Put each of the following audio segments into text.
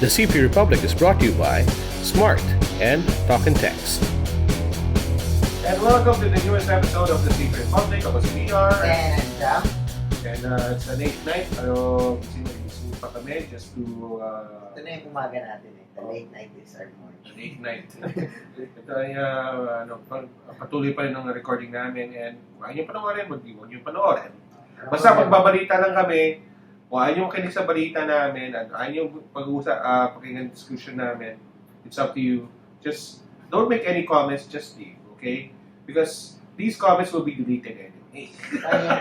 The CP Republic is brought to you by Smart and Talk and Text. And welcome to the newest episode of the CP Republic. Ako si PR. And Jam. And it's a late night. Pero gising pa kami just to... Ito na yung umaga natin eh. The late night is our morning. late night. Ito ay patuloy pa rin ng recording namin. And kung ayaw nyo panoorin, huwag nyo panoorin. Basta magbabalita lang kami. Kung ayaw nyo makinig sa balita namin at ayaw nyo pag-uusap, pakinggan discussion namin, it's up to you. Just don't make any comments, just leave, okay? Because these comments will be deleted anyway.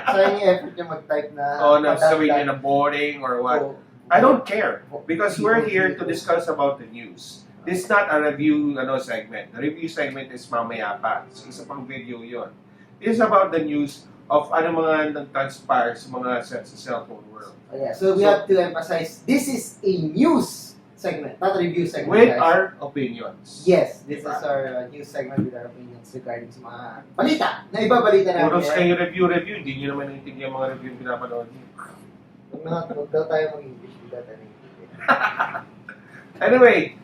Sayang yung effort yung mag-type na... Sabihin nyo na boring or what. I don't care because we're here to discuss about the news. This is not a review segment. The review segment is mamaya pa. So, isa pang video yon. This is about the news of ano mga nag-transpire sa mga sa cellphone world. Oh, yeah. So we have to emphasize, this is a news segment, not a review segment. With guys. our opinions. Yes, this is our news segment with our opinions regarding sa mga balita na ibabalita namin. Puro kayo review, hindi nyo naman naiintindihan mga review yung pinapanood nyo. Huwag daw tayo mag-English, huwag daw tayo Anyway,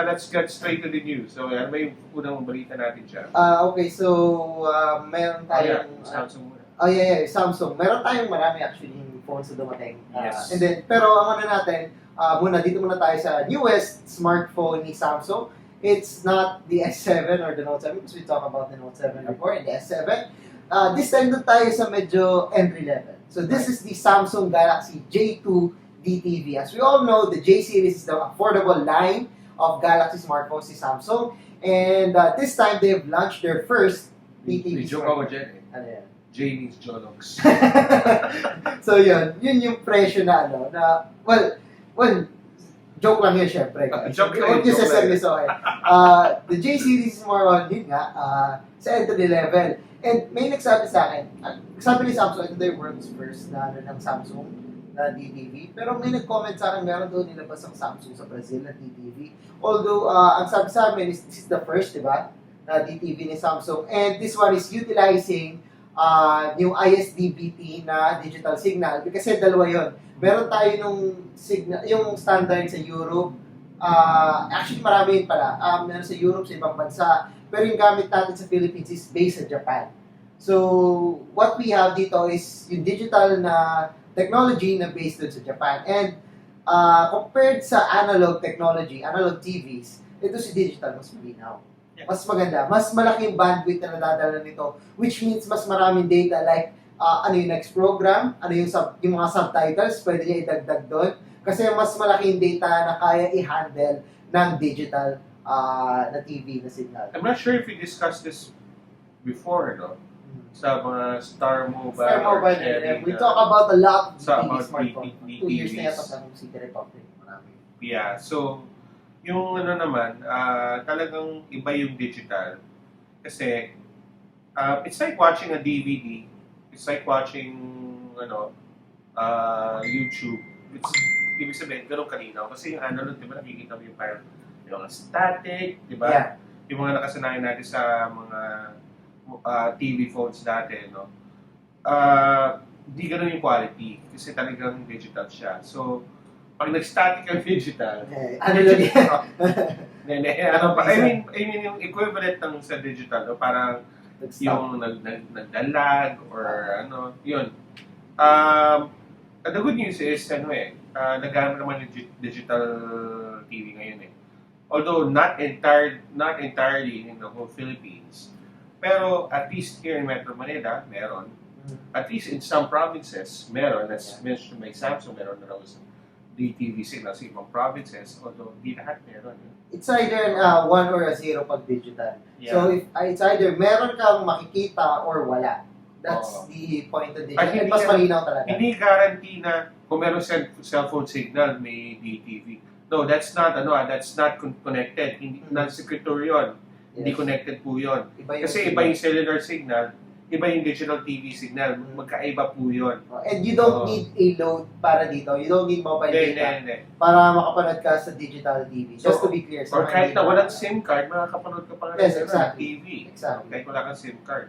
let's get straight to the news. So, ano ba yung unang balita natin siya? Okay, so meron tayong... Samsung muna. Samsung. Meron tayong marami actually yung phones na dumating. Yes. And then, pero ang ano natin, dito muna tayo sa newest smartphone ni Samsung. It's not the S7 or the Note 7 because we talked about the Note 7 before and the S7. This time doon tayo sa medyo entry level. So this is the Samsung Galaxy J2 DTV. As we all know, the J series is the affordable line of Galaxy smartphones ni Samsung. And this time, they've launched their first DTV Joke ako dyan eh. Ano yan? J means Jologs. So yun yung presyo na well, joke lang yun syempre. Joke lang. The J series is more on yun nga, sa entry level. And may nagsabi sa akin, sabi ni Samsung, ito yung world's first na ng Samsung na DTV. Pero may nag-comment sa akin, meron doon nilabas ang Samsung sa Brazil na DTV. Although, ang sabi sa amin is this is the first, di ba? Na DTV ni Samsung. And this one is utilizing yung ISDBT na digital signal. Kasi dalawa yun. Meron tayo nung signal, yung standard sa Europe. Actually, marami yun pala. Meron sa Europe, sa ibang bansa. Pero yung gamit natin sa Philippines is based sa Japan. So, what we have dito is yung digital na technology na based doon sa Japan. And compared sa analog technology, analog TVs, ito si digital mas malinaw. Mas maganda, mas malaki yung bandwidth na nadadala nito, which means mas maraming data like ano yung next program, ano yung mga subtitles, pwede niya idagdag doon. Kasi mas malaki yung data na kaya i-handle ng digital na TV na signal. I'm not sure if we discussed this before, no? Sa mga Star Mobile. Star Mobile, we talk about a lot of sa TV about smartphone. 2 years na DTVs. yata sa City Republic. Marami. Yeah, so yung naman, talagang iba yung digital. Kasi it's like watching a DVD. It's like watching YouTube. It's ibig sabihin, ganun kalinaw. Kasi yung analog, di ba, nakikita mo yung parang yung static, di ba? Yeah. Yung mga nakasanayan natin sa mga TV phones dati, no? Hindi ganun yung quality kasi talagang digital siya. So, pag nag-static ang digital, Analog yan. I mean yung equivalent ng sa digital, no? Parang yung nagdalag or yun. The good news is, nagamit naman yung digital TV ngayon eh. Although not entirely in the whole Philippines. Pero at least here in Metro Manila, meron. At least in some provinces, meron. As mentioned by Samsung, meron na raw sa DTV signal sa ibang provinces. Although di lahat meron. It's either 1 or a 0 pag digital. Yeah. So if it's either meron kang makikita or wala. That's the point of digital. Mas malinaw talaga. Hindi guarantee na kung meron cellphone signal, may DTV. No, that's not connected. Hindi non-secure yun. Hindi connected po yun. Kasi iba yung cellular signal, iba yung digital TV signal. Magkaiba po yun. And you don't need a load para dito. You don't need mobile data para makapanood ka sa digital TV. Just to be clear. Or kahit na walang SIM card, makakapanood ka pa rin sa TV. Exactly. Kahit wala kang SIM card.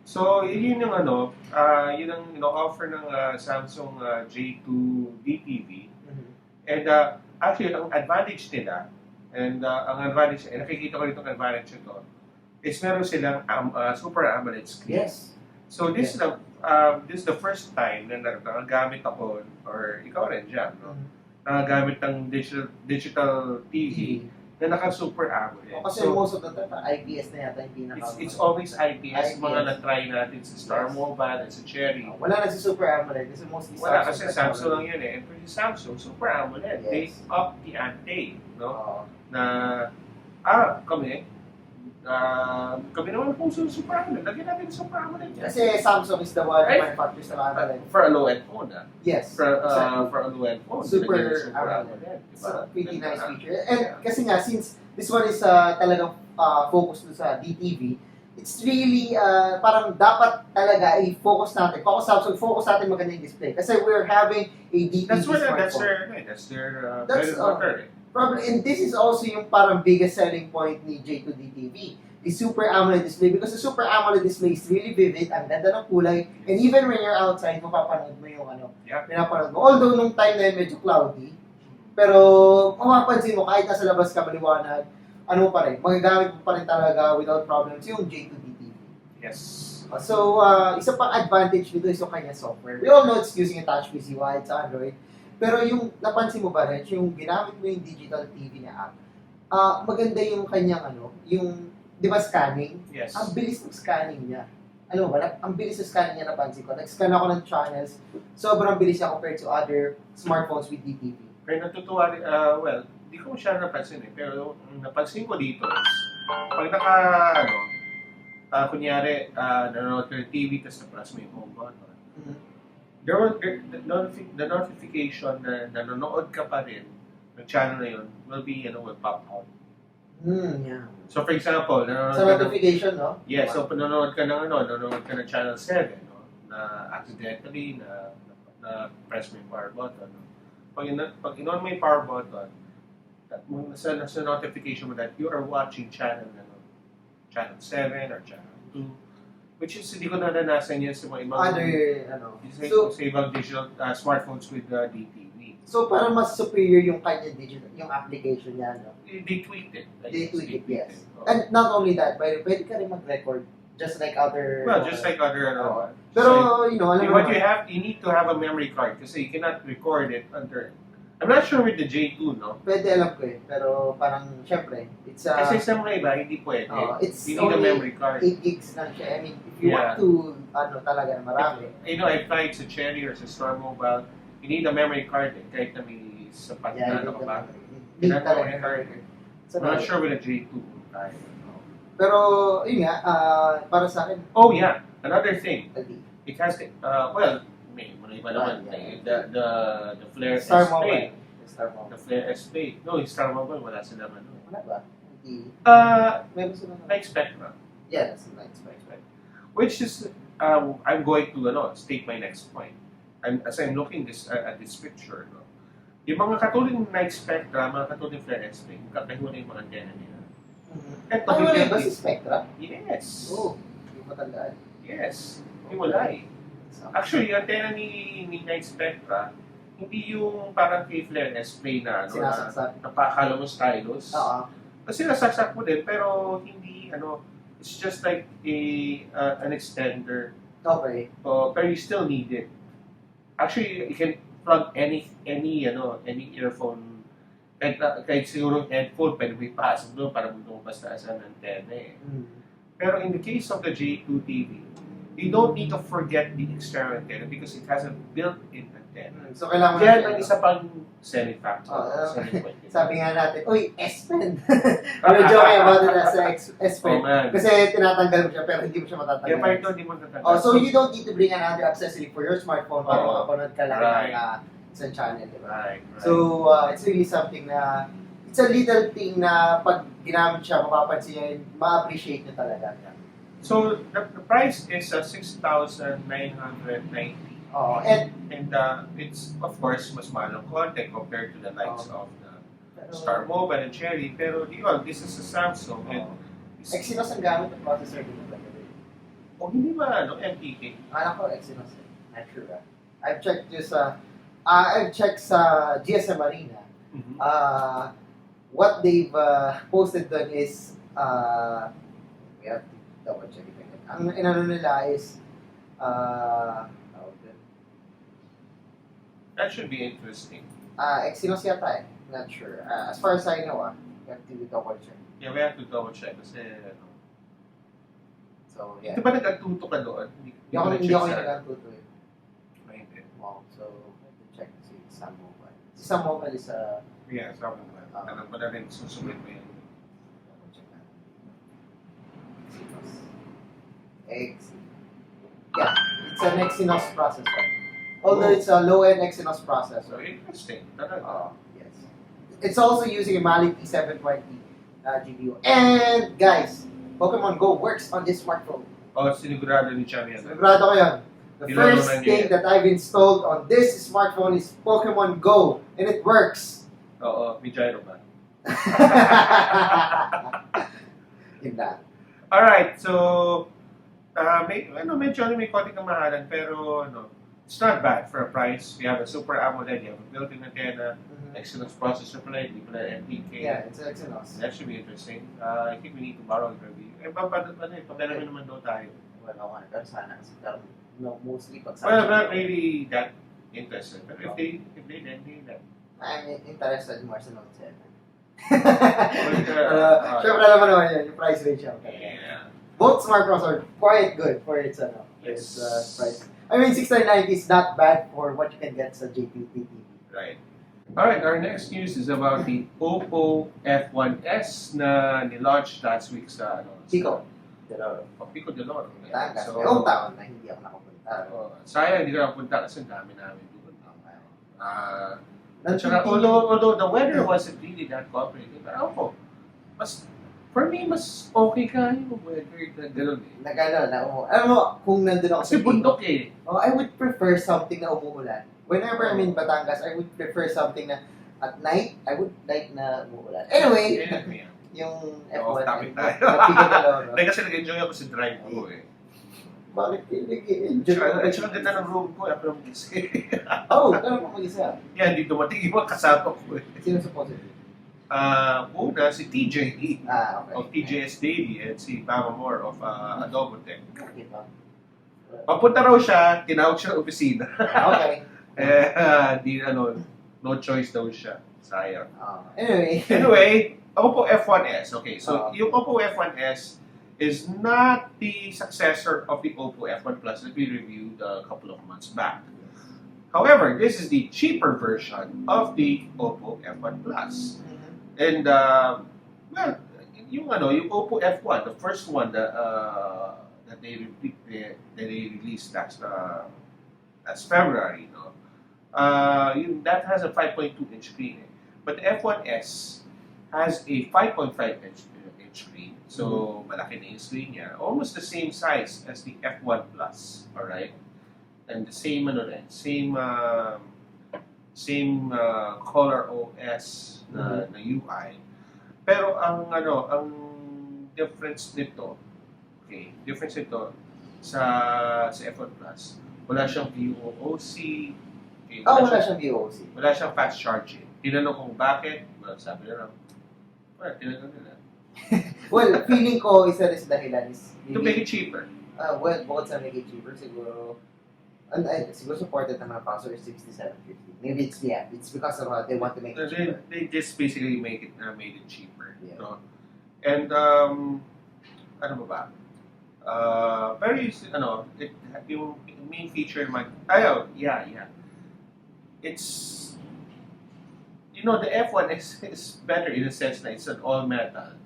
So, yun yung yun ang offer ng Samsung J2 DTV. And Actually, ang advantage nila, and ang advantage, nakikita ko itong advantage ito, is meron silang Super AMOLED screen. Yes. So this is the first time na nagagamit ako, or ikaw rin dyan, no? Nagagamit ng digital TV na naka-Super AMOLED. Kasi most of the time, IPS na yata yung pinaka. It's always IPS, mga na-try natin sa Star Mobile at sa Cherry. Wala na si Super AMOLED kasi mostly Wala kasi Samsung lang yun eh. And for Samsung, Super AMOLED, they Yes. up the ante, no? Oo. Na, kami naman po sa Super AMOLED. Lagyan natin sa Super AMOLED yan. Kasi Samsung is the one Right? who manufactures the AMOLED. For a low-end phone, Yes. For exactly. a low-end phone. Super lagyan ng Super AMOLED. AMOLED. It's a pretty Ganda nice na. feature. And Yeah. kasi nga, since this one is talagang focused sa DTV, it's really parang dapat talaga i-focus natin. Focus natin maganda yung display. Kasi we're having a DTV That's smartphone. their That's, bread and butter. Probably, and this is also yung parang biggest selling point ni J2 DTV, the Super AMOLED display, because the Super AMOLED display is really vivid, ang ganda ng kulay, and even when you're outside, mapapanood mo yung Yeah. pinapanood mo. Although nung time na yun medyo cloudy, pero mapapansin mo, kahit nasa labas ka maliwanag, ano pa rin, magagamit mo pa rin talaga without problems yung J2 DTV. Yes. So, isa pang advantage nito is yung kanya software. We all know it's using a touch PC, it's Android. Pero yung napansin mo ba rin, yung ginamit mo yung digital TV na app, maganda yung kanyang yung, di ba, scanning? Yes. Ang bilis ng scanning niya. Alam mo ba, ang bilis ng scanning niya napansin ko. Nag-scan ako ng channels, sobrang bilis niya compared to other smartphones with DTV. Pero natutuwa rin, di ko siya napansin eh. Pero ang napansin ko dito is, pag kunyari, nanonood ka ng TV, tapos na-press mo yung home button, the notification na nanonood ka pa rin ng channel na yun will pop out. Yeah. So for example, nanonood Sa ka ng, notification, no? yes, so nanonood ka ng channel 7, no? Na accidentally na press mo yung power button. No? Pag in-on mo yung power button, sa notification mo that you are watching channel 7 or channel 2, which is hindi ko naranasan yan sa mga ibang sa ibang digital smartphones with DTV. So, parang mas superior yung kanya digital, yung application niya, no? They tweaked it. They tweak it, yes. Oh. And not only that, pwede ka rin mag-record just like other... Well, just like other Pero, alam mo what you need to have a memory card kasi you cannot record it under. I'm not sure with the J2, no? Pwede, alam ko eh. Pero parang, syempre, it's kasi sa mga iba, hindi pwede. it's You need a memory card. 8 gigs lang siya. I mean, if you want to, talaga na marami. I've tried sa Cherry or sa Star Mobile, you need a memory card eh, kahit na may sapat na ba. Need talaga memory card. I'm not sure with the J2 tayo. Pero, yun nga, para sa akin, oh yeah, another thing. okay. It has may mga iba naman. The Flare Star S-Play. Mobile. Star Mobile. The Flare S-Play. No, yung Star Mobile, wala silang Wala ba? Hindi. Meron sila Night Spectra. Yeah, that's a night spectra. Which is, I'm going to state my next point. As I'm looking at this picture, no, yung mga katulad ng Night Spectra, mga katulad ng Flare S-Play, kakahiwa na yung mga antenna nila. Ito, wala ba si Spectra? Yes. Oo. Hindi matandaan. Yes. Hiwalay. Actually, yung antenna ni Night Spectra, hindi yung parang kay Flare S-Play na Sinasaksak. napakala mo stylus. Oo. Kasi nasaksak mo din, pero hindi, it's just like an extender. Okay. Pero you still need it. Actually, you can plug any earphone, kahit siguro headphone, pwede mo ipasok doon para lumabas na sa antenna eh. Pero in the case of the J2 TV, you don't need to forget the external antenna because it has a built-in antenna. So, kailangan Yan ang isa pang selling factor. Sabi nga natin, uy, S-Pen! We're joking about it as S-Pen. Kasi tinatanggal mo siya pero hindi mo siya matatanggal. Kaya pa ito, hindi mo tatanggal. So you don't need to bring another accessory for your smartphone para makapanood ka lang ng isang channel, di ba? Right. So, it's really something na, it's a little thing na pag ginamit siya, mapapansin nyo, ma-appreciate nyo talaga. So, the price is 6,990. And it's, of course, mas mahal ng konti compared to the likes of the Star Mobile and Cherry. Pero, this is a Samsung. And Exynos ang gamit ng processor dito ba? hindi ba, MTK? Alam ko, Exynos. Not sure ba? I've checked sa GSM Arena. What they've posted doon is, we have to double check it again. Ang inano nila is, tawag doon. That should be interesting. Exynos yata eh. Not sure. As far as I know, we have to double check. Yeah, we have to double check kasi ano. So, yeah. Di ba nag-atuto ka doon? Hindi ako nag-atuto eh. Ay, hindi. Wow. So, we have to check si Sam Mobile. Si Sam Mobile is Yeah, sabi mo. Alam ko na rin susubmit mo yan. double check natin. Exynos. Yeah, it's an Exynos processor. Although it's a low-end Exynos So, processor. interesting. Talaga. Yes. It's also using a Mali P720 GPU. And guys, Pokemon Go works on this smartphone. Oh, sinigurado ni Cham yan. Sigurado ko yan. The Tinanong first na niya thing yan. that I've installed on this smartphone is Pokemon Go. And it works. Oo, may gyro ba? Yun na. Alright, so, medyo may konting kamahalan, pero, it's not bad for a price. You have a Super AMOLED, you have a built-in antenna, Exynos processor pala, hindi pala MPK. Yeah, it's Exynos. That should be interesting. I think we need to borrow the review. Pagdalamin naman daw tayo. Well, ako na. Pero sana. No, mostly pag Well, not really that interested. But if they then that. I'm interested more sa Note 7. Well, Siyempre alam mo naman yan, yung price range siya. Yeah. Both smartphones are quite good for its Yes. price. I mean, 690 is not bad for what you can get sa J2 DTV. Right. Alright, our next news is about the Oppo F1s na nilaunch last week sa Pico. Dalawa. Pico de Loro. Tangas. So, May taon na hindi ako nakapunta. sayang hindi ka nakapunta kasi ang dami namin doon. Tsaka, Nagtitingin- although the weather wasn't really that cooperative, pero ako, for me, mas okay ka yung weather na gano'n eh. Alam mo, kung nandun ako Kasi Pico, bundok eh. I would prefer something na umuulan. Whenever I'm in Batangas, I would prefer something na at night, I would like na umuulan. Anyway, yung Off F1 topic tayo. Pico de Loro. Hindi kasi nag-enjoy ako sa drive ko eh. Bakit nag-enjoy Tsaka ang ganda ng room ko, ako lang kasi. Ganun mo mag-isa. Yan, hindi dumating yung mga kasama ko eh. Sino supposed? Una, si TJ Okay. of TJS Daily at si Mama Moore of Adobo Tech. Okay ba? Papunta raw siya, tinawag siya ng opisina. Okay. No choice daw siya. Sayang. Anyway. Oppo F1s. Okay, so yung Oppo F1s is not the successor of the Oppo F1 Plus that we reviewed a couple of months back. However, this is the cheaper version of the Oppo F1 Plus. And, yung Oppo F1, the first one that they released last February, that has a 5.2-inch screen. But the F1s has a 5.5-inch screen. So, malaki na yung screen niya. Almost the same size as the F1 Plus. Alright? And the same, Color OS na UI. Pero ang difference nito sa F1 Plus, wala siyang VOOC. Okay, Wala siyang VOC. wala siyang fast charging. Tinanong kung bakit, sabi na lang, tinanong nila. Well, feeling ko isa rin sa dahilan is To make it cheaper. bukod sa make it cheaper, siguro supported ng mga processor 6750. Maybe it's because of they want to make it cheaper. They just basically made it cheaper. Yeah. No? And ano ba? Pero yung main feature naman, it's the F1 is better in a sense that it's an all metal.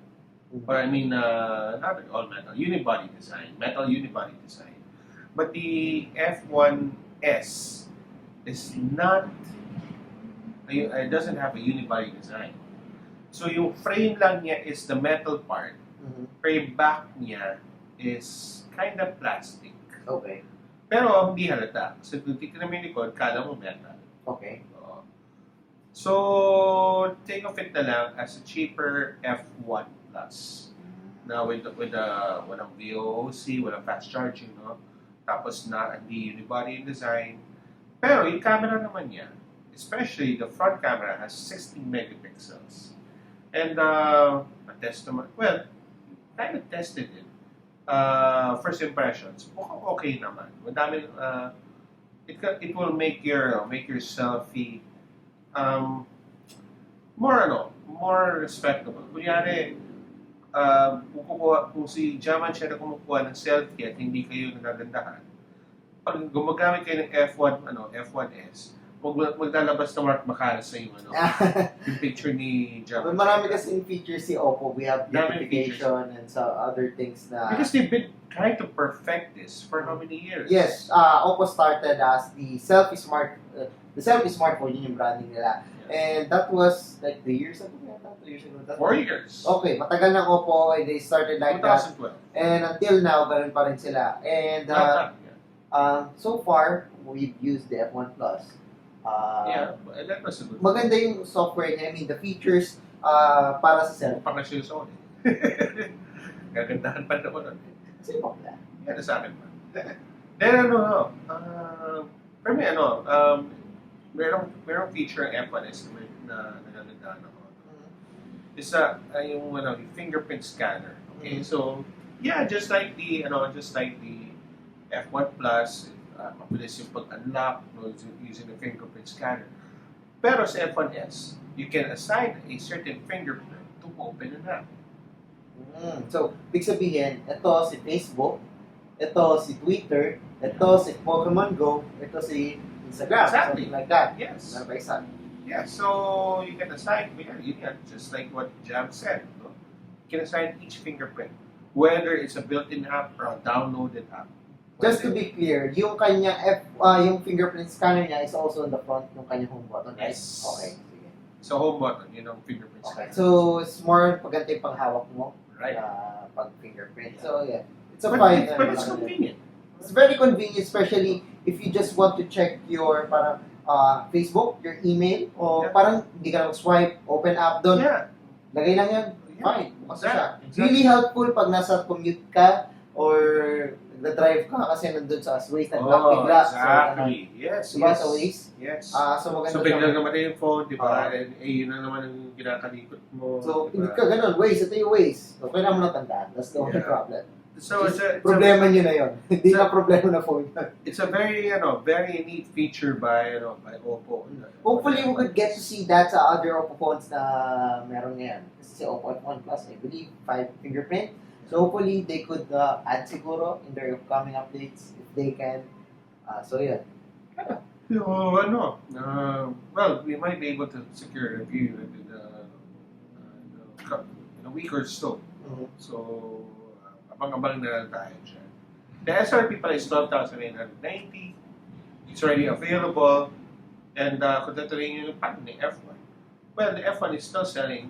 Or not an all metal, metal unibody design. But the F1s is not, it doesn't have a unibody design. So yung frame lang niya is the metal part. Pero yung back niya is kind of plastic. Okay. Pero hindi halata. So kung titignan mo yung likod, kala mo metal. Okay. So think of it na lang as a cheaper F1 Plus. Now with walang VOOC, walang fast charging, no? Tapos hindi unibody design. Pero yung camera naman niya especially the front camera has 16 megapixels. And test naman, well, kind of tested it. First impressions, mukhang okay naman. Madami, it will make your selfie more respectable. Kunyari, kung si Jaman siya na kumukuha ng selfie at hindi kayo nagagandahan, pag gumagamit kayo ng F1s, maglalabas na Mark Macaras sa yung yung picture ni Jaman. Marami kasing features si Oppo. We have Daming notification and some other things na... Because they've been trying to perfect this for how many years? Yes, Oppo started as the selfie smartphone, yun yung branding nila. And that was like 2 years ago. 2 years ago. 4 years. Okay, matagal ng Oppo. They started like 2012. that. And until now, ganun pa rin sila. And so far, we've used the F1 Plus. That was a good. Maganda yung software niya. I mean, the features para sa cellphone. Pang siya Sony. Gagandahan pa naman nun. Kasi pa pala. Yan sa akin pa. Then for me, merong feature ang F1s na nagagandahan ako. Isa yung fingerprint scanner. Okay, so yeah, just like the F1 Plus, mabilis yung pag-unlock using the fingerprint scanner. Pero sa F1s, you can assign a certain fingerprint to open an app. So, big sabihin, ito si Facebook, ito si Twitter, ito si Pokemon Go, ito si Instagram, Exactly. something like that. Yes. Meron pa isa. Yeah, so you can assign, just like what Jam said, no? You can assign each fingerprint, whether it's a built-in app or a downloaded app. Just to be clear, yung kanya yung fingerprint scanner niya is also on the front ng kanyang home button, right? Yes. Okay. Sige. So home button, yun ang fingerprint Okay. scanner. So, it's more paganda yung panghawak mo. Right. Pag fingerprint. So, yeah. It's a But fine. it's convenient. It's very convenient, especially if you just want to check your parang Facebook, your email, o Yeah. parang hindi ka na swipe, open app doon. Yeah. Lagay lang yan. Yeah. Fine. Bukas na siya. Exactly. Really helpful pag nasa commute ka or nagda-drive ka kasi nandun sa Waze na lock bigla. Exactly. Yes. So, diba Yes. sa Waze? Yes. So maganda So biglang siya. namatay yung phone, di ba? Oo. And yun na naman ang kinakalikot mo. So, di hindi ba? ka ganun. Waze, ito yung Waze. So, kailangan mo na tandaan. That's the only Yeah. problem. So Problema nyo na yun. Hindi na problema na phone yun. it's a very very neat feature by Oppo. Hopefully, we could get to see that sa other Oppo phones na meron ngayon. Kasi si Oppo F1 Plus, I believe, 5 fingerprint. So hopefully, they could add siguro in their upcoming updates if they can. So yeah. So, well, we might be able to secure a review in a week or so. Mhm. So, abang-abang na lang tayo dyan. The SRP pala is 12,990. It's already available. And kung tatuloy nyo yung pattern ni F1, well, the F1 is still selling,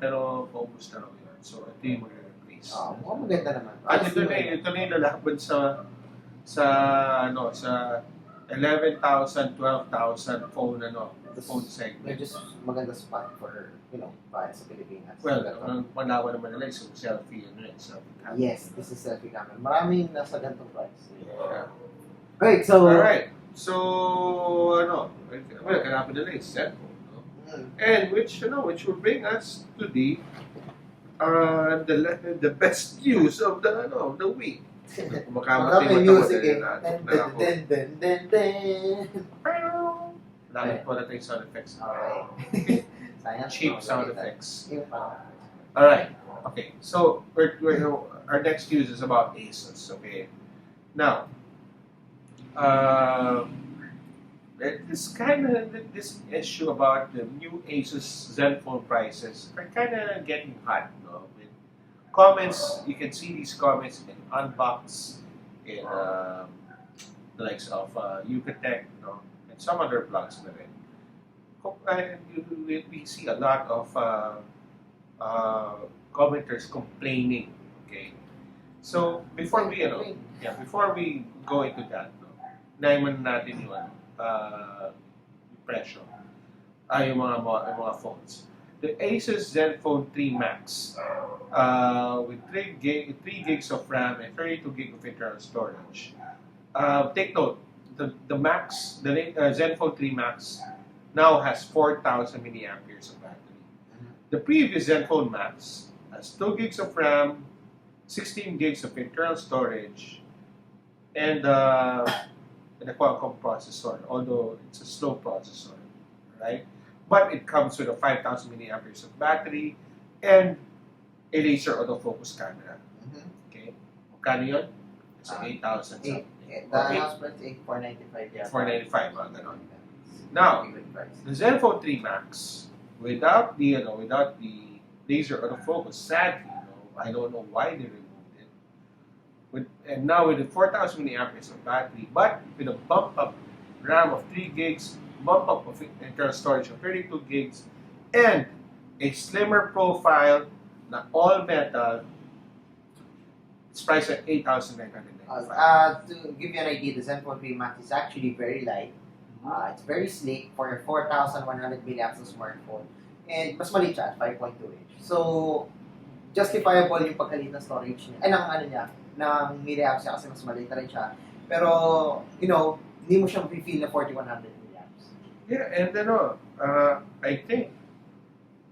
pero paubos na raw yun. So, ito yung mag-replace. Mukhang maganda naman. At ito na yung lalaban sa 11,000, 12,000 phone segment. Medyo maganda spot for, para sa Pilipinas. Well, ang panawa naman nila is selfie, selfie camera. Yes, this is selfie camera. Maraming nasa gantong price. Yeah. Right, so... Alright. So, well, kailangan nila is cellphone. No? And which will bring us to the best news of the week. Marami music eh. Lalo po natin yung sound effects. Okay. Sayang. Cheap sound effects. Yung pa. Alright. Okay. So, our next news is about Asus. Okay. Now, this issue about the new Asus Zenfone prices are kind of getting hot, no? With comments, you can see these comments in Unbox, in the likes of Yucatec, no? And some other blogs na rin. We see a lot of commenters complaining. Okay, so before we go into that, naiman natin yung presyo yung mga phones. The Asus Zenfone 3 Max with 3 gigs of RAM and 32 gigs of internal storage. Take note, the Max, Zenfone 3 Max now has 4,000 milliamperes of battery. The previous Zenfone Max has 2 gigs of RAM, 16 gigs of internal storage, and a Qualcomm processor, although it's a slow processor, right? But it comes with a 5,000 milliamperes of battery and a laser autofocus camera. Okay, magkano yun? It's 8,000 something. The house price is 495. Yeah. 495, mga ganon. Now, the Zenfone 3 Max, without the laser autofocus, sadly, I don't know why they removed it. And now with the 4,000 milliamperes of battery, but with a bump up RAM of 3 gigs, bump up of internal storage of 32 gigs, and a slimmer profile na all metal, it's priced at 8,995. To give you an idea, the Zenfone 3 Max is actually very light. It's very sleek for a 4,100 milliamps na smartphone. And mas maliit siya at 5.2 inch. So, justifiable yung pagkalit ng storage niya. Ng milliamps niya kasi mas maliit na rin siya. Pero, hindi mo siya feel na 4,100 milliamps. Yeah, and I think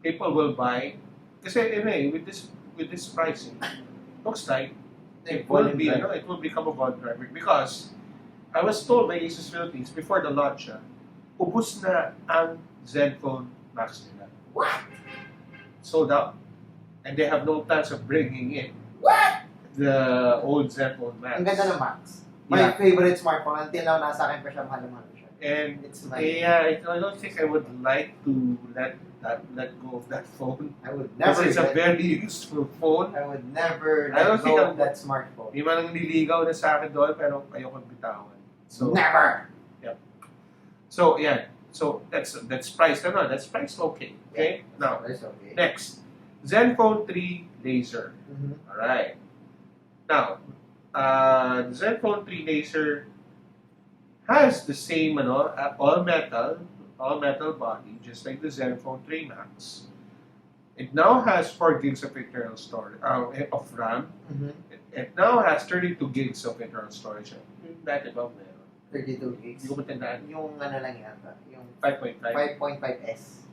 people will buy, kasi anyway, with this pricing, looks like it will become a volume driver because I was told by Asus Philippines before the launch, ubus na ang Zenfone Max nila. What? Sold out. And they have no plans of bringing in What? the old Zenfone Max. Ang ganda ng Max. My favorite smartphone. Until now, nasa akin pa siya, mahal siya. And it's I don't think I would like to let go of that phone. I would never. Because it's a very useful phone. I would never I don't let go of that smartphone. May mga nililigaw na sa akin doon, pero ayoko bitawan. So, never! Yep. So, yeah. So, that's priced. That's priced okay. Okay? Now, That's okay. next. Zenfone 3 Laser. Alright. Now, the Zenfone 3 Laser has the same all metal body, just like the Zenfone 3 Max. It now has 4 gigs of internal storage of RAM. It now has 32 gigs of internal storage. Dati ba meron? 32 gigs. Hindi ko matandaan. Yung lang yata. Yung 5.5. 5.5S.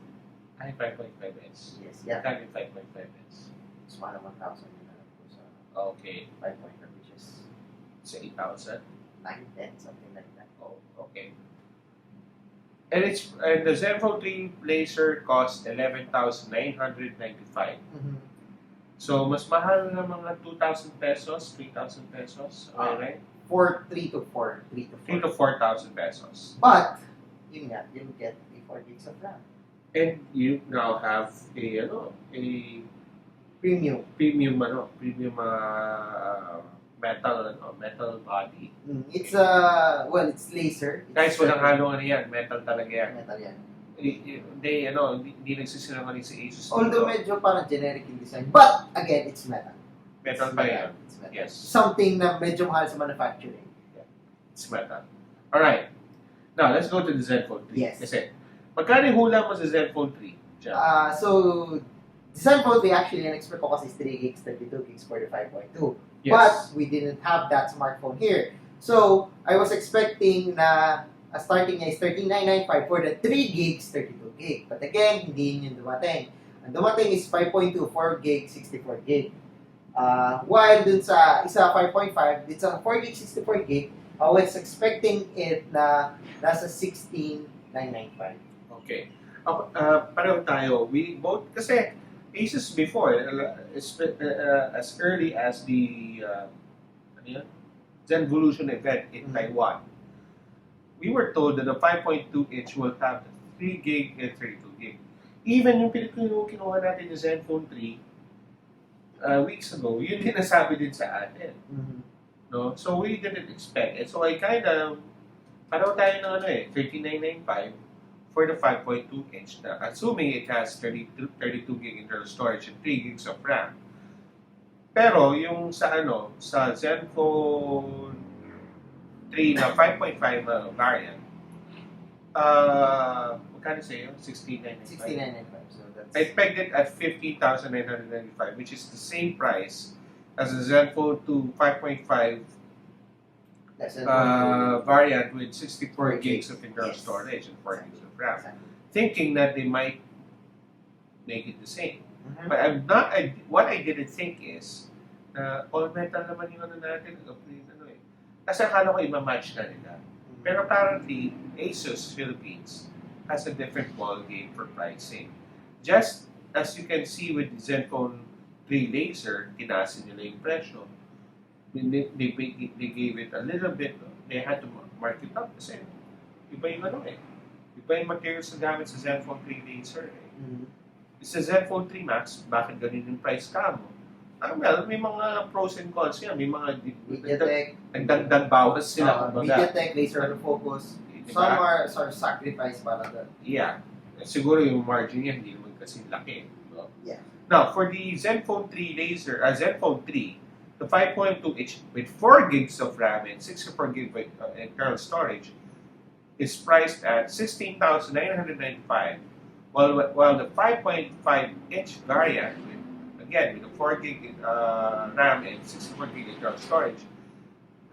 Ay, 5.5S. Yes, yeah. Kaya yung 5.5S. It's 1,000 yun na po sa Okay. 5.5, which is Sa 8,000. 9, 10, something like that. Oh, okay. And the Zenfone 3 Laser costs 11,995. So, mas mahal na mga 2,000 pesos, 3,000 pesos. Right? 3 to 4. 3 to 4,000 pesos. But, yun nga, you get the 4 gigs of RAM. And you now have a Premium. metal body. It's it's laser. Guys, walang halong yan. Metal talaga yan. Metal yan. Hindi nagsisinungaling si Asus. Although medyo parang generic in design. But, again, it's metal. Metal pa yan. It's metal. Yes. Something na medyo mahal sa manufacturing. It's metal. Alright. Now, let's go to the Zenfone 3. Yes. Kasi, magkano yung hula mo sa Zenfone 3? So, the Zenfone 3 actually, in-expect ko kasi is 3 gigs, 32 gigs for the 5.2. Yes. But, we didn't have that smartphone here. So, I was expecting na starting niya is 13,995 for the 3 gigs, 32 gig. But again, hindi yun yung dumating. Ang dumating is 5.2, 4 gig, 64 gig. While dun sa isa 5.5, dun sa 4 gig, 64 gig, I was expecting it na nasa 16,995. Okay. Pareho tayo. We both, kasi Asus before, as early as the Zenvolution event in Taiwan, we were told that the 5.2-inch will have 3 gig and 32 gig. Even yung kinuha natin yung Zenfone 3 weeks ago, yun din nasabi din sa atin. No? So we didn't expect it. So I kind of, pareho tayo ng 3995 for the 5.2-inch na, assuming it has 32 gig internal storage and 3 gigs of RAM. Pero yung sa sa Zenfone 3 na 5.5 variant, magkano sa'yo? 16,995. 16,995. So that's... I pegged it at 15,995, which is the same price as the Zenfone 2 5.5 That's Zenfone 3. variant with 64 4 gigs of internal Yes. storage and 4 gigs of RAM, Exactly. thinking that they might make it the same. Mhm. But I'm not. What I didn't think is all metal naman yung ano natin, ano eh. Kasi akala ko i-match na nila. Pero apparently, Asus Philippines has a different ball game for pricing. Just as you can see with the Zenfone 3 laser, tinasin nila yung presyo. They gave it a little bit, they had to mark it up kasi iba yung ano eh. Iba yung materials na gamit sa Zenfone 3 laser eh. Mhm. Sa Zenfone 3 Max, bakit ganun yung price ka mo? Well, may mga pros and cons yan. May mga MediaTek, nagdagdag bawas sila. Kumbaga. MediaTek, laser focus. Diba? Some are sort of sacrificed para doon. Yeah. Siguro yung margin niya hindi naman kasi laki. No? Yeah. Now, for the Zenfone 3 laser, Zenfone 3, the 5.2 inch with 4 gigs of RAM and 64 gig internal storage is priced at $16,995, while the 5.5 inch variant, again with the 4 gig RAM and 64 gig internal storage,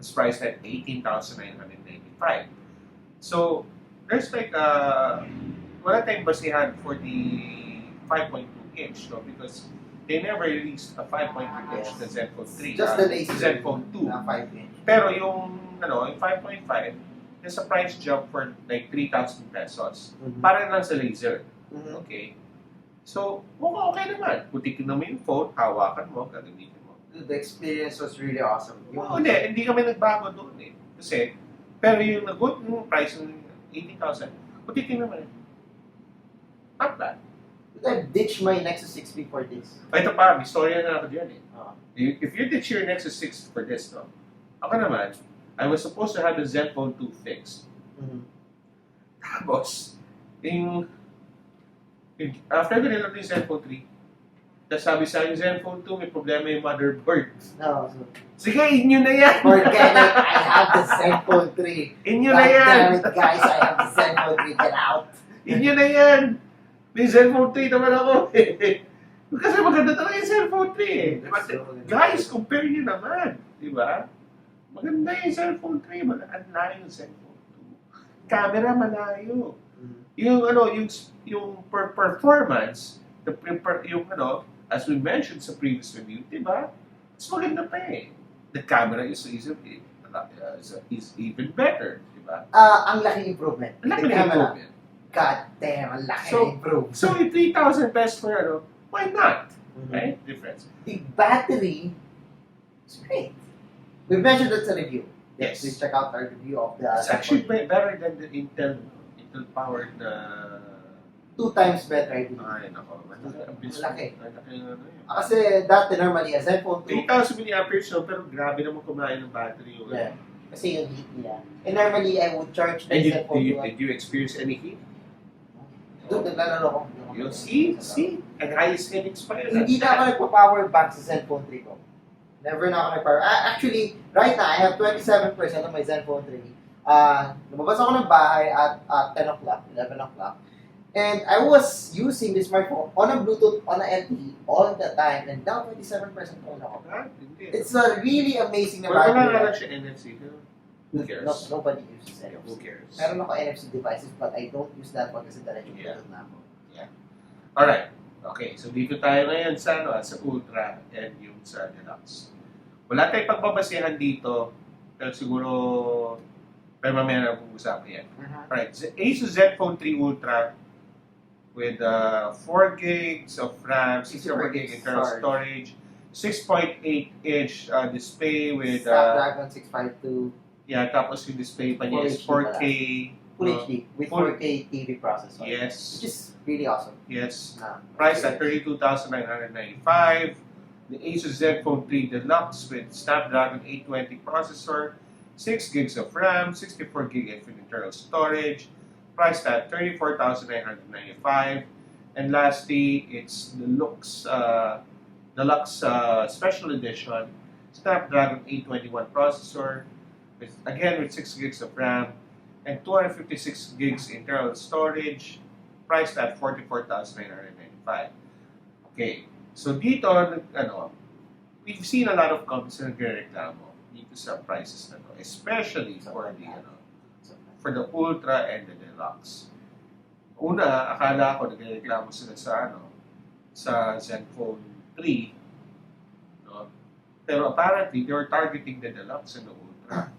is priced at $18,995. So there's like wala tayong basihan for the 5.2 inch, no? Because they never released a 5.2 inch na Zenfone 3. Just the laser. Zenfone 2. Na 5 inch. Pero yung yung 5.5, there's a price jump for like 3,000 pesos. Mhm. Para lang sa laser. Mhm. Okay? So, mukhang okay naman. Putikin mo yung phone, hawakan mo, gagamitin mo. The experience was really awesome. Oo, hindi kami nagbago doon eh. Kasi, pero yung yung price ng 80,000, putikin naman. Not bad. I ditched my Nexus 6P for this. Ito pa, may storya na ako dyan eh. Ah. If you ditch your Nexus 6 for this, no? Ako naman, I was supposed to have the Zenfone 2 fixed. Mhm. Tapos, after ko nilang yung Zenfone 3, tapos sabi sa akin, Zenfone 2, may problema yung motherboard. No, so, Sige, inyo na yan! forget it. I have the Zenfone 3. Inyo God na yan! damn it, guys. I have the Zenfone 3. Get out. Inyo na yan! May Zenfone 3 naman ako. Kasi maganda talaga yung Zenfone 3 eh. Diba? Guys, compare nyo naman. Diba? Maganda yung Zenfone 3. Ang layo yung Zenfone 2. Camera malayo. Yung performance, as we mentioned sa previous review, diba? Mas maganda pa eh. The camera is even better, diba? Ang laking improvement. Ang laki The ng camera. improvement. God damn, ang laki So, ng improvement. So, yung 3,000 pesos for why not? Mhm. Right? Difference. The battery is great. We mentioned that sa review. Yes. Please check out our review of the It's actually Zenfone 3. better than the Intel powered na 2 times better, I believe. ay nako. Malaki. Malaki yung ano yun. Kasi dati normally, a Zenfone 2, 3,000 milliamperes no, pero grabe naman kumain ng battery yung yeah, kasi yung heat niya. And normally, I would charge my And Zenfone 2. did you experience any heat? Doon, naglalaro ko. You see? Ang highest settings pa yun. Hindi na ako nagpa-power bank sa Zenfone 3 ko. Never na ako nag-power. Actually, right now, I have 27% of my Zenfone 3. Lumabas ako ng bahay at 10 o'clock, 11 o'clock. And I was using the smartphone on a Bluetooth, on a LTE all the time. And now, 27% ko na ako. Ha? Hindi. It's a really amazing na Wala battery. nga lang siya NFC. Who cares? Nobody uses Yeah, NFC. who cares? Meron ako NFC devices, but I don't use that one kasi diretso Yeah. Bluetooth na ako. Alright. Okay, so dito tayo ngayon sa sa Ultra and yung sa Deluxe. Wala tayong pagbabasihan dito, pero siguro pero mamaya na pag-usapan yan. Alright, Asus Zenfone 3 Ultra with 4 gigs of RAM, 64 gig internal storage, 6.8-inch display with Snapdragon 652 tapos yung display pa niya is 4K. Full HD with full- 4K TV processor. Yes. Which is really awesome. Yes. Na, Price at 32,995. The Asus Zenfone 3 Deluxe with Snapdragon 820 processor, 6 gigs of RAM, 64 gig internal storage, priced at 34,995. And lastly, it's the Deluxe Special Edition, Snapdragon 821 processor, with 6 gigs of RAM, and 256 gigs internal storage, priced at 44,995. Okay, so dito, we've seen a lot of comments na nagrereklamo. dito sa prices na to, especially for the Ultra and the Deluxe. Una, akala ko nagreklamo sila sa Zenfone 3, no? Pero apparently they were targeting the Deluxe and the Ultra.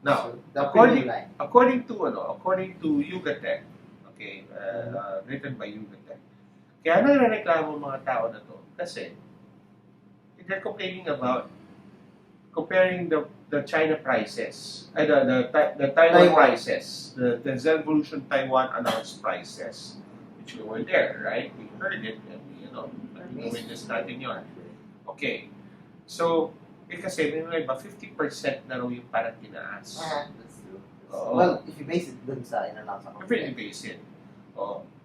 Now, according to Yugatech, okay, written by Yugatech, kaya nagreklamo mga tao na to kasi they're complaining about comparing the China prices, the Taiwan prices, the Zenvolution Taiwan announced prices, which we were there, right? We heard it, and we witnessed natin yun. Okay, so, kasi may iba, 50% na raw yung parang tinaas. That's true. Well, if you base it dun sa in-announce ako. If you base it.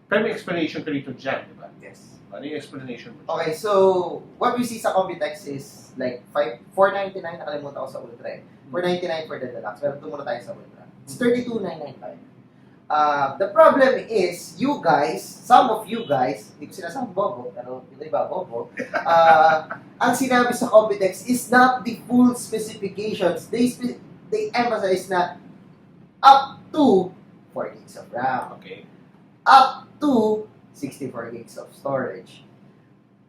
Pero may explanation ka rito dyan, di ba? Yes. Ano yung explanation mo? Okay, so what we see sa Computex is like $499, nakalimutan ko sa Ultra. $499 for the Deluxe, pero ito muna tayo sa Ultra. It's $32,995. The problem is, you guys, some of you guys, hindi ko sinasang bobo, pero yung iba bobo, ang sinabi sa Computex is not the full specifications. They emphasize na up to 4 gigs of RAM. Okay. Up to 64 gigs of storage.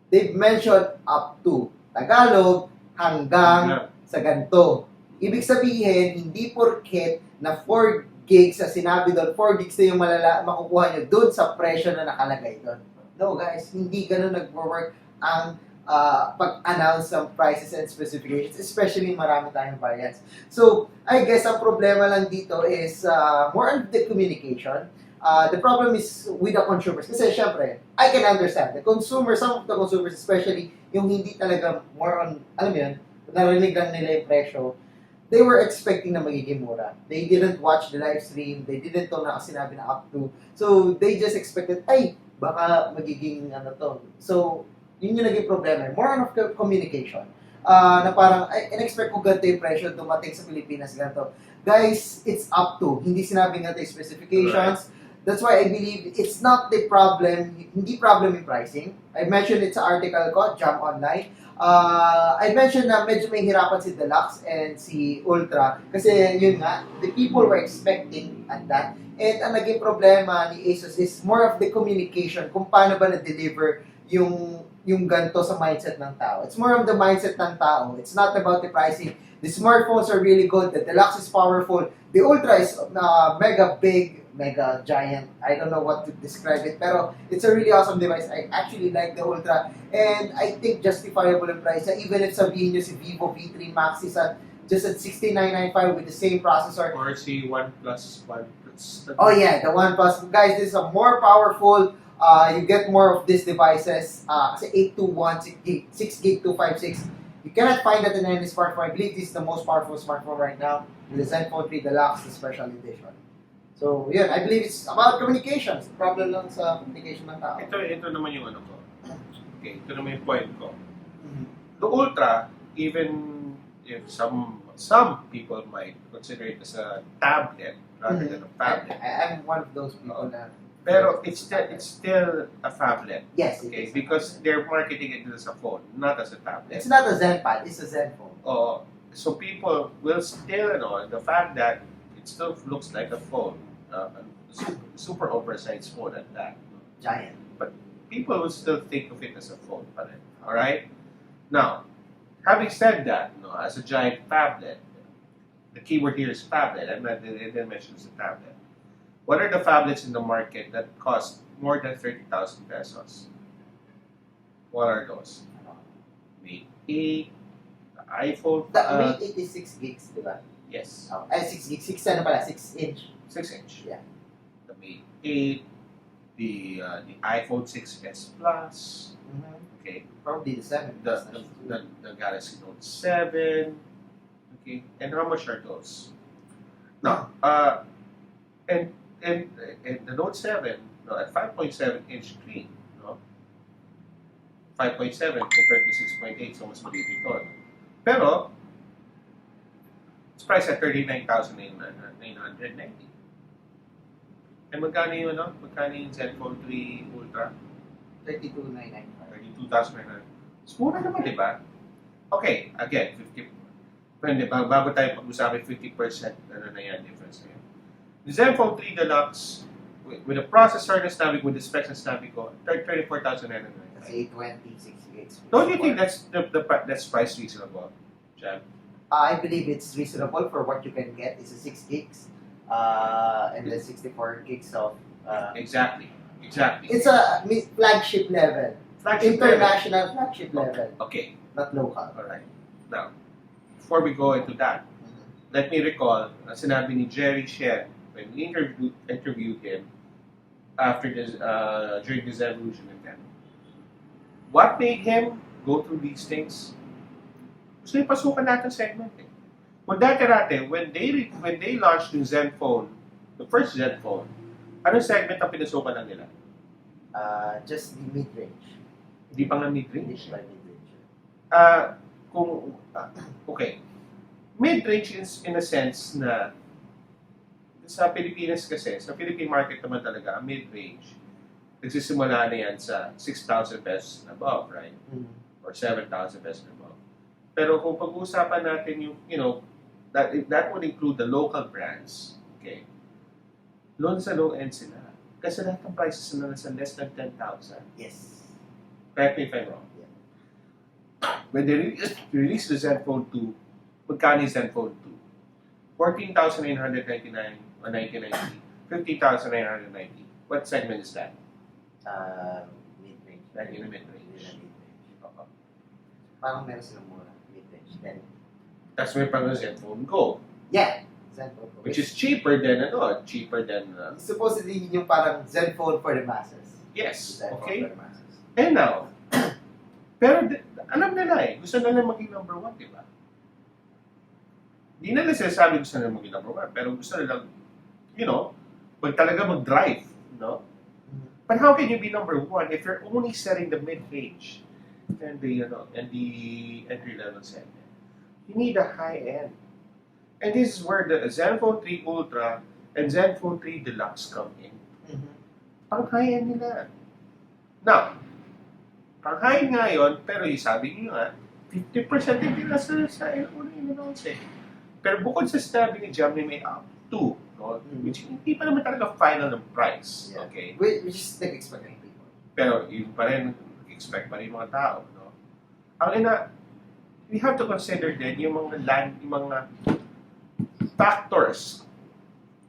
They've mentioned up to Tagalog hanggang sa ganito. Ibig sabihin, hindi porket na 4 gigs sa sinabi doon, 4 gigs na yung makukuha nyo doon sa presyo na nakalagay doon. No guys, hindi ganun nag-work ang pag-announce ng prices and specifications, especially marami tayong variants. So, I guess ang problema lang dito is more on the communication. The problem is with the consumers. Kasi syempre, I can understand. The consumers, some of the consumers, especially yung hindi talaga more on, alam mo yun, narinig lang nila yung presyo, they were expecting na magiging mura. They didn't watch the live stream. They didn't know na sinabi na up to. So, they just expected, ay, baka magiging ano to. So, yun yung naging problema. More on of communication. Na parang, ay, in-expect ko ganito yung presyo dumating sa Pilipinas, ganito. Guys, it's up to. Hindi sinabi ganito yung specifications. Right. That's why I believe it's not the problem, hindi problem yung pricing. I mentioned it sa article ko, Jump Online. I mentioned na medyo may hirapan si Deluxe and si Ultra kasi yun nga, the people were expecting at that. And ang naging problema ni Asus is more of the communication, kung paano ba na-deliver yung ganito sa mindset ng tao. It's more of the mindset ng tao. It's not about the pricing. The smartphones are really good. The Deluxe is powerful. The Ultra is mega big, mega giant. I don't know what to describe it, pero it's a really awesome device. I actually like the Ultra, and I think justifiable yung price. Even if sabihin nyo si Vivo V3 Max is just at $69.95 with the same processor. Or si OnePlus. Oh yeah, the OnePlus. Guys, this is a more powerful. You get more of these devices. Kasi 821, 6 gig 256. You cannot find that in any smartphone. I believe this is the most powerful smartphone right now. The Zenfone 3 Deluxe, the special edition. So, yun, I believe it's about communications. Problem lang sa communication ng tao. Ito naman yung ano ko. Okay, ito naman yung point ko. The Ultra, even if some people might consider it as a tablet rather than a phablet. I'm one of those people na. Pero it's still a phablet. Yes, okay, because they're marketing it as a phone, not as a tablet. It's not a Zenpad, it's a Zenfone. So people will still, the fact that it still looks like a phone, super oversized phone at that. Giant. But people will still think of it as a phone. All right? Now, having said that, as a giant tablet, the keyword here is tablet. I didn't mention it's a tablet. What are the phablets in the market that cost more than 30,000 pesos? What are those? Mate 8, the iPhone. The Mate 8 is 6 gigs, di ba? Yes. 6 gigs. 6 inch. 6 inch. Yeah. The Mate 8, the iPhone 6s Plus. Okay. Probably the 7. The Galaxy Note 7. Okay. And how much are those? Now, and the Note 7, at 5.7 inch screen, 5.7 compared to 6.8, so mas maliit ito. Pero, it's priced at 39,990. And magkano yung Zenfone 3 Ultra? 32,995. 32,900. It's mura naman, di ba? Okay, again, Hindi, bago tayo pag-usapin, 50% ano na yan, difference na yan. The Zenfone 3 Deluxe, with a processor na sinabi ko, with the specs na sinabi ko, 34,900. That's 820, 6 gigs. Don't you think that's that's price reasonable, Jam? I believe it's reasonable for what you can get. It's a 6 gigs and then 64 gigs of. Exactly. It's a flagship level. Flagship level. International flagship level, Okay, not local. all right. Now, before we go into that, let me recall na sinabi ni Jerry Shen when we interviewed him after this during this evolution event. What made him go through these things? Gusto niya pasukan natin segment eh. Kung dati-dati, when they launched yung Zenfone, the first Zenfone, anong segment ang pinasukan lang nila? Just the mid-range. Hindi pa nga mid-range. Hindi pa mid-range. Okay. Mid-range is in a sense na sa Pilipinas kasi, sa Philippine market naman talaga, ang mid-range, nagsisimula na yan sa 6,000 pesos and above, right? Or 7,000 pesos and above. Pero kung pag-uusapan natin yung, that would include the local brands, okay? Sa low end sila. Kasi lahat ng prices na nasa less than 10,000. Yes. Correct me if I'm wrong. When they released the Zenfone 2, magkano yung Zenfone 2? 14,999 or 1990. 50,990. What segment is that? Mid-range. Like in the mid-range. Mid-range. Parang meron silang mura. Mid-range. Then, That's where pang Zenfone Go. yeah. Zenfone. Which is cheaper than supposedly yun yung parang Zenfone for the masses. yes, Zenfone okay? for the masses. And now, pero alam nila eh, gusto nila maging number 1, di ba? Hindi nila sinasabi gusto nila maging number 1, pero gusto nila, pag talaga mag-drive, But how can you be number 1 if you're only setting the mid-range and the entry-level segment? You need a high end. And this is where the Zenfone 3 Ultra and Zenfone 3 Deluxe come in. Pang high end nila. Now, pang high end nga yun, pero yung sabi niyo nga, 50% hindi na sa in-announce eh. Pero bukod sa sinabi ni Jam, may up to, which hindi pa naman talaga final ng price. Yeah. Okay? Which is expecting people. Pero yun pa rin, expect pa rin yung mga tao. Ang we have to consider din yung mga factors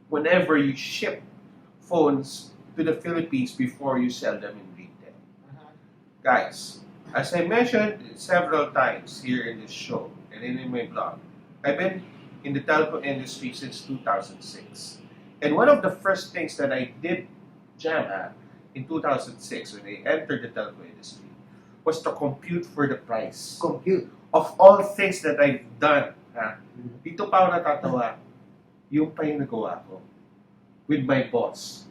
whenever you ship phones to the Philippines before you sell them in retail. Guys, as I mentioned several times here in this show and in my blog, I've been in the telco industry since 2006. And one of the first things that I did jam at in 2006 when I entered the telco industry was to compute for the price. Compute. Of all things that I've done, dito pa ako natatawa, yung pa yung nagawa ko with my boss.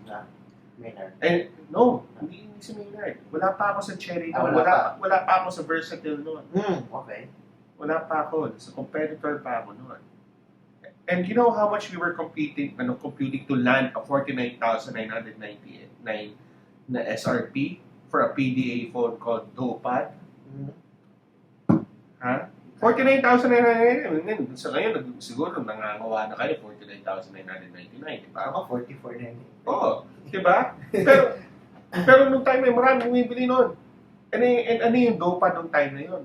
Maynard. And no, hindi si Maynard. Wala pa ako sa Cherry noon. Wala pa ako sa Versatile noon. Okay. Wala pa ako. Sa competitor pa ako noon. And you know how much we were computing to land a 49,999 na SRP for a PDA phone called Dopad? Ha? 49,999. Sa ngayon, siguro nangangawa na kayo 49,999, di ba? Ako, 44 na yun. Oo, di ba? Pero nung time na marami bumibili noon. And ano yung Dopad nung time na yun?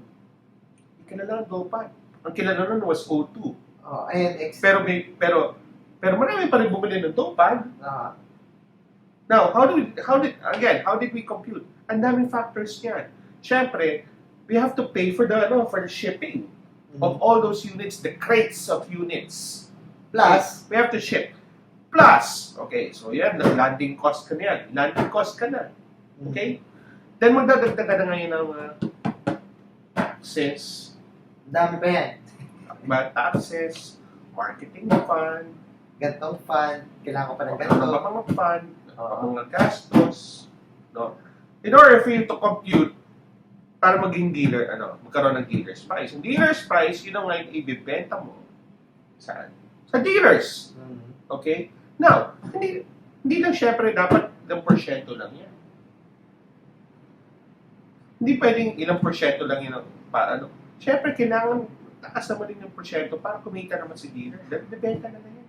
Hindi kilala ang Dopad. Ang kilala nun was O2. Oh, and Pero marami pa rin bumili ng Dopad. Now, how did we compute? Ang daming factors niyan. Siyempre, we have to pay for the shipping of all those units, the crates of units. Plus, we have to ship. Plus, okay, so yan, landing cost ka na yan. Landing cost ka na. Okay? Then magdadagdag ka na ngayon ng taxes. dami pa yan. Taxes, marketing fund, Gantong fund, kailangan ko pa ng ganito. mga fund, mga gastos, no? In order for you to compute para maging dealer, magkaroon ng dealer's price. Yung dealer's price, yun ang ngayon ibibenta mo. Saan? Sa dealers. Okay? Now, hindi lang syempre dapat ilang porsyento lang yan. Hindi pwedeng ilang porsyento lang yun. Syempre, kailangan taas naman din yung porsyento para kumita naman si dealer. Debenta na yan.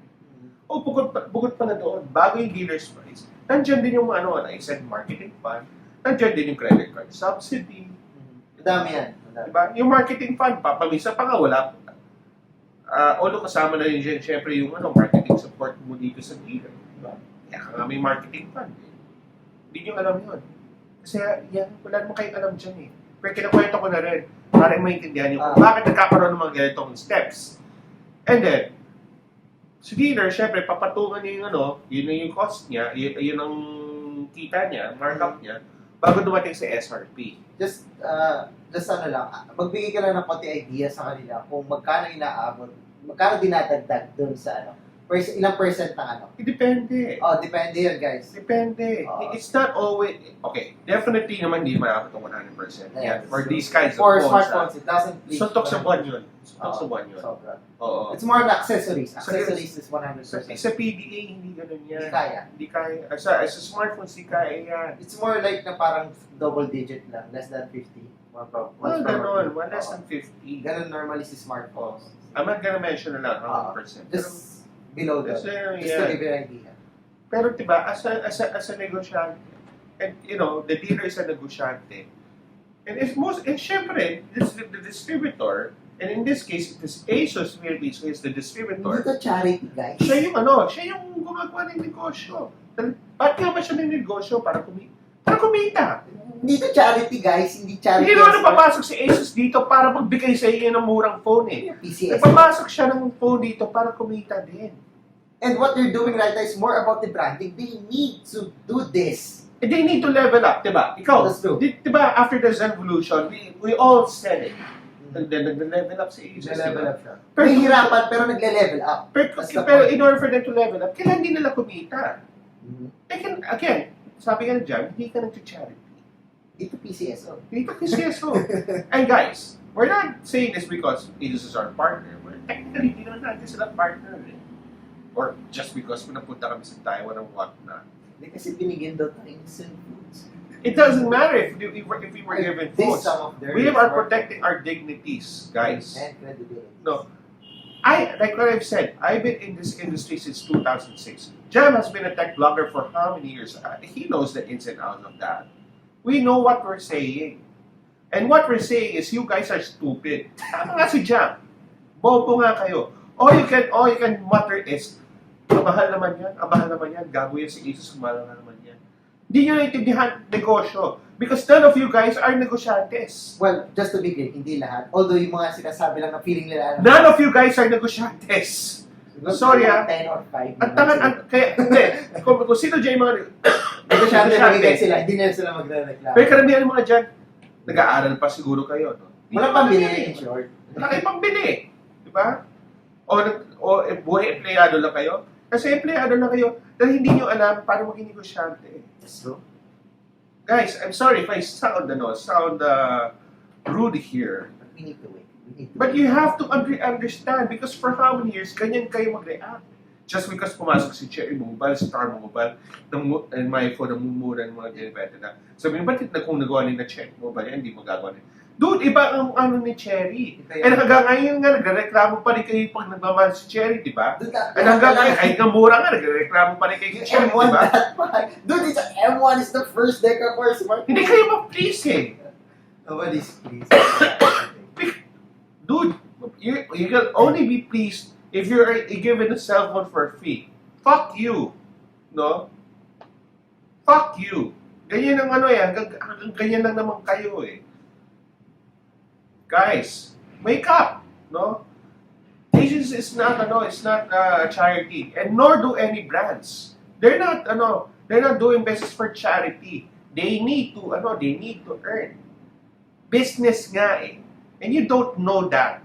O bukod pa na doon, bago yung dealer's price, nandiyan din yung I said marketing fund, nandiyan din yung credit card subsidy. Madami yan. Diba? Yung marketing fund, papamisa pa nga, wala. Although kasama na rin dyan, syempre yung marketing support mo dito sa dealer. Diba? Kaya ka nga may marketing fund. Hindi nyo alam yun. Kasi yan, wala naman kayong alam dyan eh. Pero kinakwento ko na rin para maintindihan nyo kung bakit nagkakaroon ng mga ganitong steps. And then, si dealer, syempre, papatungan niya yun yung cost niya, yun ang kita niya, markup niya, bago dumating sa SRP. Just magbigay ka lang ng konti idea sa kanila kung magkano inaabot, magkano dinadagdag dun sa ilang percent ng Depende. Depende yun, guys. Depende. It's not always, okay, definitely naman hindi maabot ng 100%. Yes. For these kinds of For phones. smartphones, it doesn't reach. Suntok sa buwan yun. Suntok sa buwan yun. Sobra. Oo. It's more on accessories. Accessories is 100%. Sa PDA, hindi ganun yan. Hindi kaya. Hindi kaya. Sa smartphones, hindi kaya yan. It's more like na parang double digit lang, less than 50. Ganun, less than 50. Ganun normally si smartphones. I'm not gonna mention na lang 100%. Just below that. Just, Just to give you an idea. Pero diba, as a negosyante, and the dealer is a negosyante, and syempre, the distributor, and in this case, this Asus Zenfone is the distributor. Hindi to charity, guys. Siya yung gumagawa ng negosyo. Ba't nga ba siya ng negosyo? Para kumita. Hindi to charity, guys. Hindi charity. Hindi naman napapasok si Asus dito para magbigay sa iyo ng murang phone eh. PCS. Napapasok siya ng phone dito para kumita din. And what they're doing right now is more about the branding. They need to do this. And they need to level up, diba? Ikaw, That's true. Diba, after the Zenvolution, we all said it. Nag-level up si Asus, Nag-level diba? up siya. Nahihirapan pero nagle-level up. Pero in order for them to level up, kailangan din nila kumita. Again, sabi nga dyan, hindi ka nag-charity. Dito PCSO. Dito PCSO. And guys, we're not saying this because Asus is our partner. We're technically, hindi naman natin sila partner eh. Or just because napunta kami sa Taiwan and whatnot. Hindi kasi binigyan daw tayong foods. It doesn't matter if we were given phones. We are protecting our dignities, guys. And credibility. No. Like what I've said, I've been in this industry since 2006. Jam has been a tech blogger for how many years? He knows the ins and outs of that. We know what we're saying. And what we're saying is you guys are stupid. Tama nga si Jam. Bobo nga kayo. All you can mutter is, mahal naman yan, gago yan si Asus, mahal naman yan. Hindi nyo naintindihan negosyo. Because none of you guys are negosyantes. Well, just to be clear, hindi lahat. Although yung mga sinasabi lang na feeling nila. None of you guys are negosyantes. Sorry 10 or 5. At kaya, hindi. Kung sino dyan yung mga Negosyante magiging sila, hindi nila sila magre-reklamo. pero karamihan yung mga dyan, nag-aaral pa siguro kayo. No? Walang pambili, in short. Wala kayong pambili. Diba? O buhay empleyado lang kayo. Kasi empleyado lang kayo dahil hindi nyo alam paano maging negosyante. That's true. Guys, I'm sorry if I sound rude here. But we need to wait. But you have to understand because for how many years, ganyan kayo mag-react. Just because pumasok si Cherry Mobile, Star Mobile, and my phone, namumura ng mga derivative na. Sabi niyo, ba't kung nagawa ni na Cherry Mobile, hindi magagawa ni. Dude, iba ang ni Cherry. And hanggang ngayon nga, nagreklamo pa rin kayo pag nagmamahal si Cherry, di ba? And hanggang ngayon, kahit nga mura nga, nagreklamo pa rin kayo si Cherry, di ba? Dude, it's M1 is the first deca for smart. Hindi kayo ma-please eh. Nobody's pleased. Dude, you can only be pleased if you're given a cell phone for free. Fuck you. No? Fuck you. Ganyan ang ganyan lang naman kayo eh. Guys, wake up. No? Asus is not a charity, and nor do any brands. They're not doing business for charity. They need to earn. Business nga eh. And you don't know that.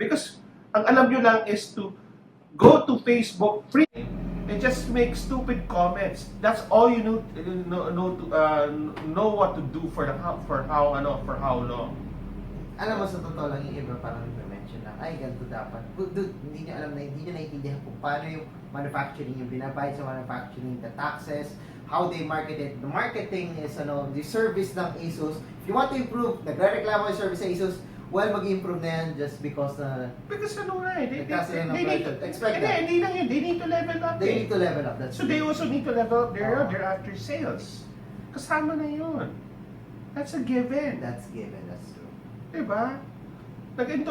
Because ang alam nyo lang is to go to Facebook free and just make stupid comments. That's all you know what to do for how long. Alam mo, sa totoo lang, yung iba parang nag-mention lang, ay, ganito dapat. Dude, hindi niya alam na, hindi niya naiintindihan kung paano yung manufacturing, yung binabayad sa manufacturing, the taxes, how they market it. The marketing is, the service ng Asus. If you want to improve, nagre-reklamo yung service sa Asus, well, mag-improve na yan just because Because ano nga eh, nagtaas sila ng they need, pressure. Expect that. hindi lang yun, they need to level up They eh. need to level up. That's So they also need to level up their Oo. after sales. Kasama na yun. That's a given. That's given. That's true. Diba? They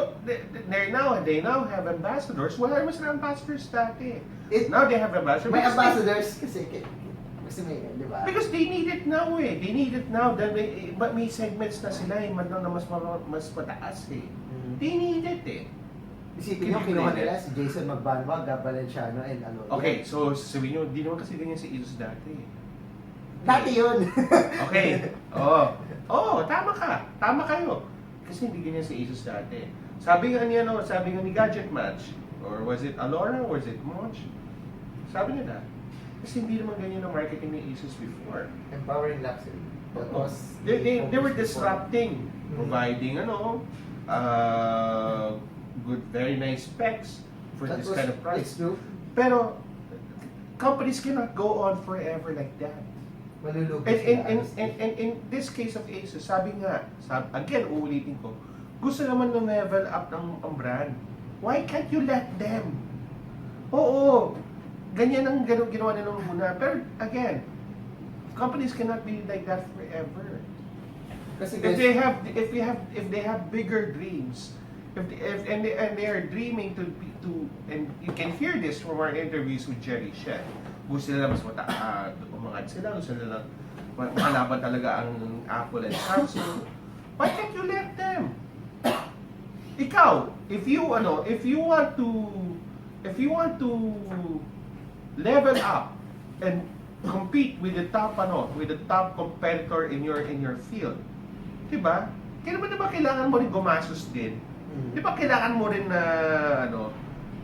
now have ambassadors. Wala naman sila ambassadors dati. Now they have ambassadors. May because ambassadors kasi may, di ba? Because they need it now eh. They need it now. Dahil may segments na sila eh. Na mas mataas eh. They need it eh. Isipin nyo, kinuha nila si Jason Magbanwag, Valenciano, and ano. Okay, so sabihin nyo, di naman kasi ganyan si Asus dati eh. Dati yun! Okay. Oo, tama ka. Tama kayo. Kasi hindi ganyan si Asus dati. Sabi nga ni Gadget Match, or was it Alora, or was it Monch? Sabi nila, kasi hindi naman ganyan ang marketing ni Asus before. Empowering luxury. That was They were disrupting, providing good, very nice specs for this kind of price. It's true. Pero companies cannot go on forever like that. Malulugi And in this case of Asus, again, uulitin ko, gusto naman ng level up ng brand. Why can't you let them? Oo, ganyan ang ginawa nila nung una. Pero again, companies cannot be like that forever. Kasi If they have bigger dreams, and they are dreaming to and you can hear this from our interviews with Jerry Shen. Gusto nila mas umangat sila, gusto nila makalaban talaga ang Apple and Samsung. Why can't you let them? Ikaw, if you want to level up and compete with the top competitor in your field, 'di ba? Kaya ba kailangan mo rin gumastos din? 'Di ba kailangan mo rin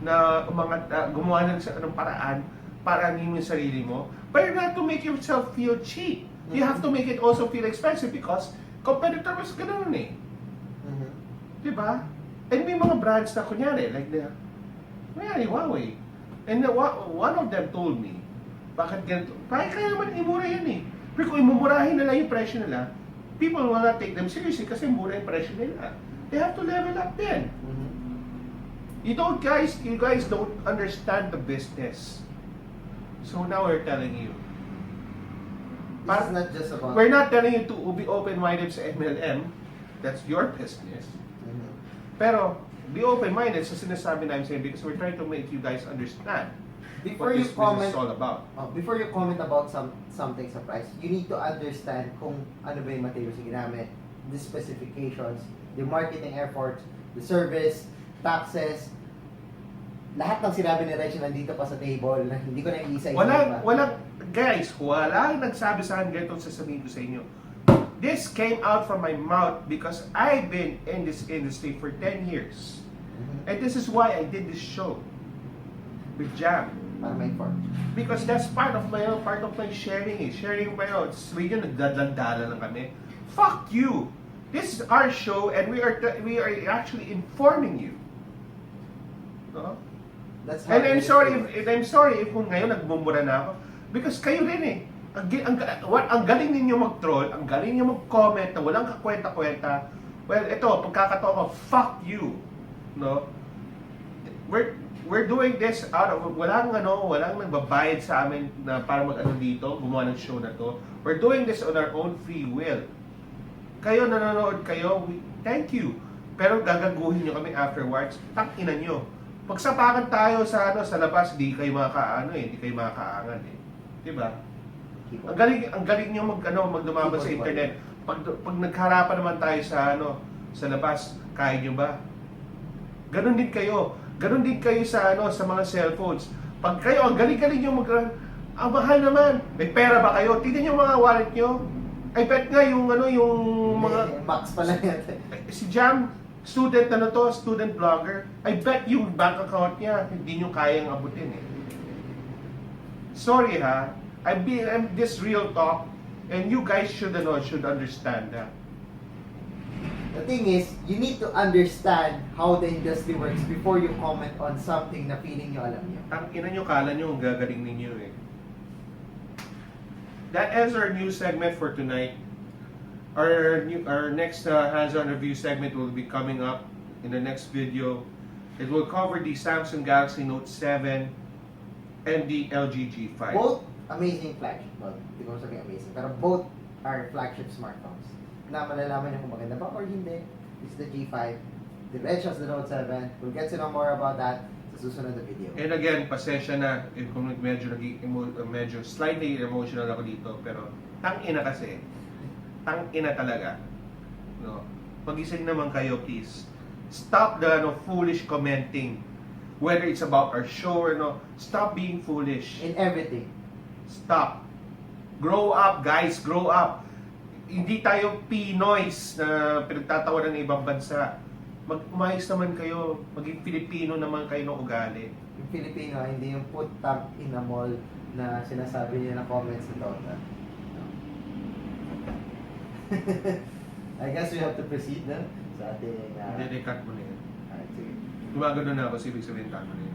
na umangat, gumawa ng paraan para angin mo yung sarili mo? But you have to make yourself feel cheap. You have to make it also feel expensive because competitor mas ganoon eh. 'Di ba? And may mga brands na kunyari, like Huawei. And one of them told me, bakit ganito? Kaya naman imura yan eh. Pero kung imumurahin nila yung presyo nila, people will not take them seriously kasi mura yung presyo nila. They have to level up then. You guys don't understand the business. So now we're telling you. It's not just about... We're not telling you to be open-minded sa MLM. That's your business. Pero, be open-minded sa sinasabi namin sa'yo because we're trying to make you guys understand Before what you this business comment, is all about. Before you comment about something sa price, you need to understand kung ano ba yung materials yung ginamit, the specifications, the marketing efforts, the service, taxes, lahat ng sinabi ni Reggie nandito pa sa table na hindi ko na iisa-isa. Walang nagsabi sa akin ganito sasabihin ko sa inyo. This came out from my mouth because I've been in this industry for 10 years. And this is why I did this show with Jam. Para ma-inform. Because that's part of my sharing eh. Sharing ba yun? Sabi nyo, nagdadala lang kami. Fuck you! This is our show and we are actually informing you. No? That's how And I'm sorry if kung ngayon nagmumura na ako. Because kayo rin eh. Ang galing ninyo mag-troll, ang galing ninyo mag-comment na walang kakwenta-kwenta. Well, ito, pagkakataon ko, fuck you. No? We're doing this out of, walang nagbabayad sa amin na para mag-ano dito, gumawa ng show na to. We're doing this on our own free will. Kayo nanonood kayo, thank you. Pero gagaguhin nyo kami afterwards, takinan nyo. Pagsapakan tayo sa labas, hindi kayo makakaangan eh. 'Di ba? Ang galing niyo magdumaban sa internet. Pag nagharapan naman tayo sa labas, kaya niyo ba? Ganon din kayo sa mga cellphones. Pag kayo ang galing niyo ang mahal naman. May pera ba kayo? Tingnan niyo mga wallet niyo. I bet nga yung mga max pala yan. Si Jam, student vlogger. I bet yung bank account niya hindi niyo kayang abutin eh. Sorry ha. I'm this real talk and you guys should understand that. The thing is, you need to understand how the industry works before you comment on something na feeling nyo alam nyo. Ang ina nyo, kala nyo ang gagaling ninyo eh. That ends our news segment for tonight. Our next hands-on review segment will be coming up in the next video. It will cover the Samsung Galaxy Note 7 and the LG G5. Both amazing flagship. Well, hindi ko sabihin amazing. Pero both are flagship smartphones. Na malalaman niyo kung maganda ba or hindi. It's the G5. The Edge has the Note 7. We'll get to know more about that sa susunod na video. And again, pasensya na kung medyo slightly emotional ako dito, pero tang-ina kasi. Tang-ina talaga. No. Magising naman kayo, please. Stop the foolish commenting. Whether it's about our show or no, stop being foolish. In everything. Stop. Grow up, guys. Grow up. Hindi tayo Pinoys na pinagtatawanan ng ibang bansa. Umayos naman kayo. Maging Filipino naman kayo ng ugali. Yung Filipino, hindi yung put tab in a mall na sinasabi niya na comments ni Tota. No. I guess we have to proceed na sa ating... Hindi, cut mo na yan. Alright, sige. Gumagano na ako, ibig sabihin cut mo na yan.